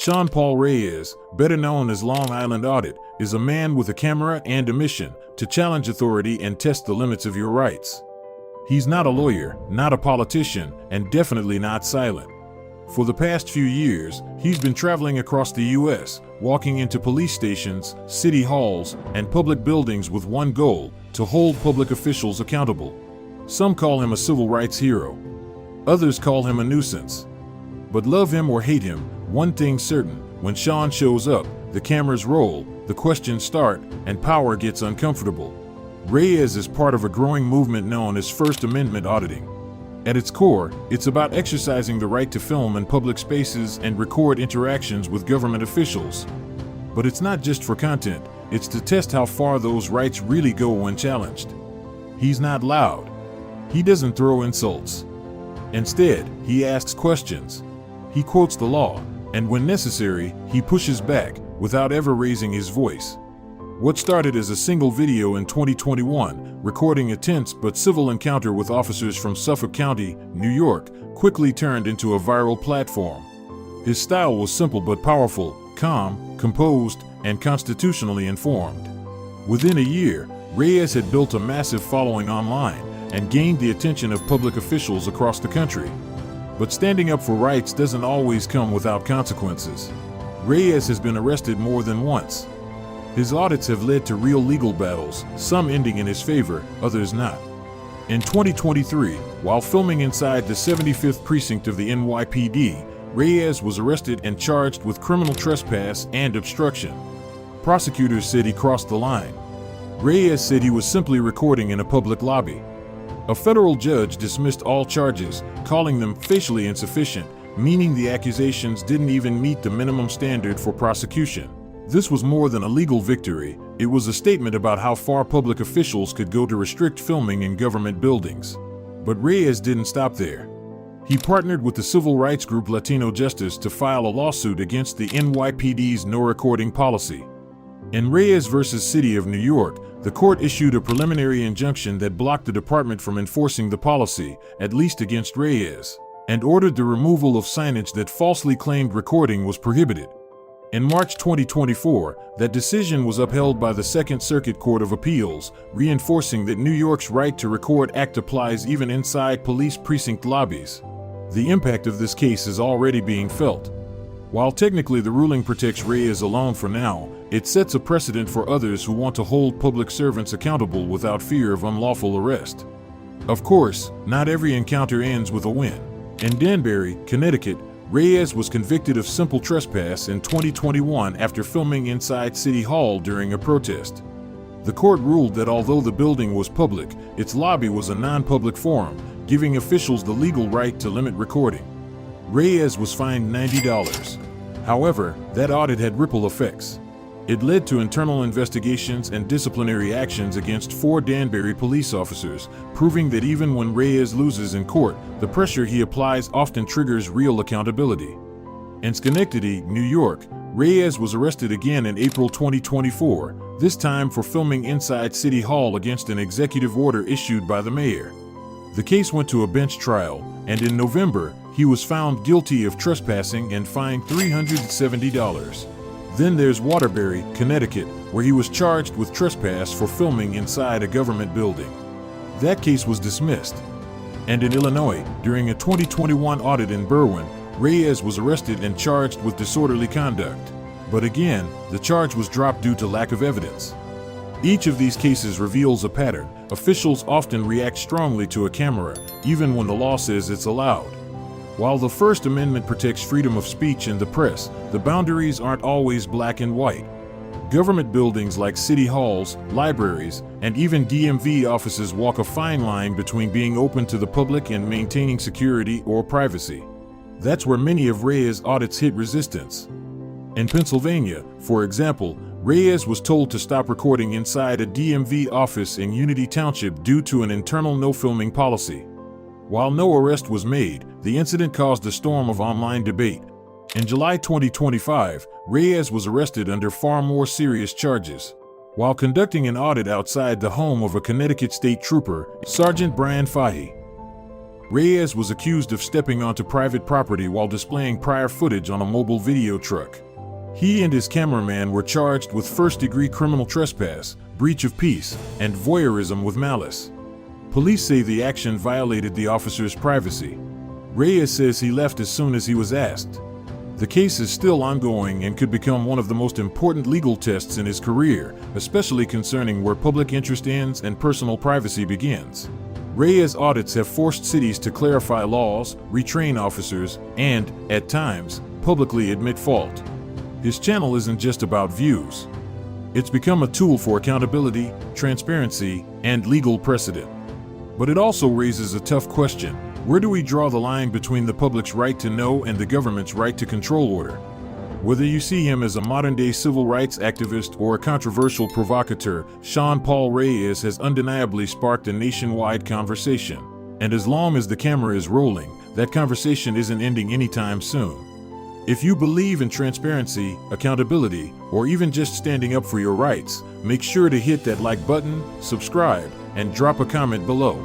Sean Paul Reyes, better known as Long Island Audit, is a man with a camera and a mission to challenge authority and test the limits of your rights. He's not a lawyer, not a politician, and definitely not silent. For the past few years, he's been traveling across the U.S., walking into police stations, city halls, and public buildings with one goal: to hold public officials accountable. Some call him a civil rights hero. Others call him a nuisance. But love him or hate him, one thing's certain: when Sean shows up, the cameras roll, the questions start, and power gets uncomfortable. Reyes is part of a growing movement known as First Amendment auditing. At its core, it's about exercising the right to film in public spaces and record interactions with government officials. But it's not just for content, it's to test how far those rights really go when challenged. He's not loud. He doesn't throw insults. Instead, he asks questions. He quotes the law, and when necessary, he pushes back without ever raising his voice. What started as a single video in 2021, recording a tense but civil encounter with officers from Suffolk County, New York, quickly turned into a viral platform. His style was simple but powerful, calm, composed, and constitutionally informed. Within a year, Reyes had built a massive following online and gained the attention of public officials across the country. But standing up for rights doesn't always come without consequences. Reyes has been arrested more than once. His audits have led to real legal battles, some ending in his favor, others not. In 2023, while filming inside the 75th precinct of the NYPD, Reyes was arrested and charged with criminal trespass and obstruction. Prosecutors said he crossed the line. Reyes said he was simply recording in a public lobby. A federal judge dismissed all charges, calling them facially insufficient, meaning the accusations didn't even meet the minimum standard for prosecution. This was more than a legal victory, it was a statement about how far public officials could go to restrict filming in government buildings. But Reyes didn't stop there. He partnered with the civil rights group Latino Justice to file a lawsuit against the NYPD's no recording policy. In Reyes versus City of New York, the court issued a preliminary injunction that blocked the department from enforcing the policy, at least against Reyes, and ordered the removal of signage that falsely claimed recording was prohibited. In March 2024, that decision was upheld by the Second Circuit Court of Appeals, reinforcing that New York's Right to Record Act applies even inside police precinct lobbies. The impact of this case is already being felt. While technically the ruling protects Reyes alone for now, it sets a precedent for others who want to hold public servants accountable without fear of unlawful arrest. Of course, not every encounter ends with a win. In Danbury, Connecticut, Reyes was convicted of simple trespass in 2021 after filming inside City Hall during a protest. The court ruled that although the building was public, its lobby was a non-public forum, giving officials the legal right to limit recording. Reyes was fined $90. However, that audit had ripple effects. It led to internal investigations and disciplinary actions against 4 Danbury police officers, proving that even when Reyes loses in court, the pressure he applies often triggers real accountability. In Schenectady, New York, Reyes was arrested again in April 2024, this time for filming inside City Hall against an executive order issued by the mayor. The case went to a bench trial, and in November, he was found guilty of trespassing and fined $370. Then there's Waterbury, Connecticut, where he was charged with trespass for filming inside a government building. That case was dismissed. And in Illinois, during a 2021 audit in Berwyn, Reyes was arrested and charged with disorderly conduct. But again, the charge was dropped due to lack of evidence. Each of these cases reveals a pattern. Officials often react strongly to a camera, even when the law says it's allowed. While the First Amendment protects freedom of speech and the press, the boundaries aren't always black and white. Government buildings like city halls, libraries, and even DMV offices walk a fine line between being open to the public and maintaining security or privacy. That's where many of Reyes' audits hit resistance. In Pennsylvania, for example, Reyes was told to stop recording inside a DMV office in Unity Township due to an internal no-filming policy. While no arrest was made, the incident caused a storm of online debate. In July 2025, Reyes was arrested under far more serious charges. While conducting an audit outside the home of a Connecticut state trooper, Sergeant Brian Fahey. Reyes was accused of stepping onto private property while displaying prior footage on a mobile video truck. He and his cameraman were charged with first-degree criminal trespass, breach of peace, and voyeurism with malice. Police say the action violated the officer's privacy. Reyes says he left as soon as he was asked. The case is still ongoing and could become one of the most important legal tests in his career, especially concerning where public interest ends and personal privacy begins. Reyes' audits have forced cities to clarify laws, retrain officers, and, at times, publicly admit fault. His channel isn't just about views. It's become a tool for accountability, transparency, and legal precedent. But it also raises a tough question. Where do we draw the line between the public's right to know and the government's right to control order? Whether you see him as a modern-day civil rights activist or a controversial provocateur, Sean Paul Reyes has undeniably sparked a nationwide conversation. And as long as the camera is rolling, that conversation isn't ending anytime soon. If you believe in transparency, accountability, or even just standing up for your rights, make sure to hit that like button, subscribe, and drop a comment below.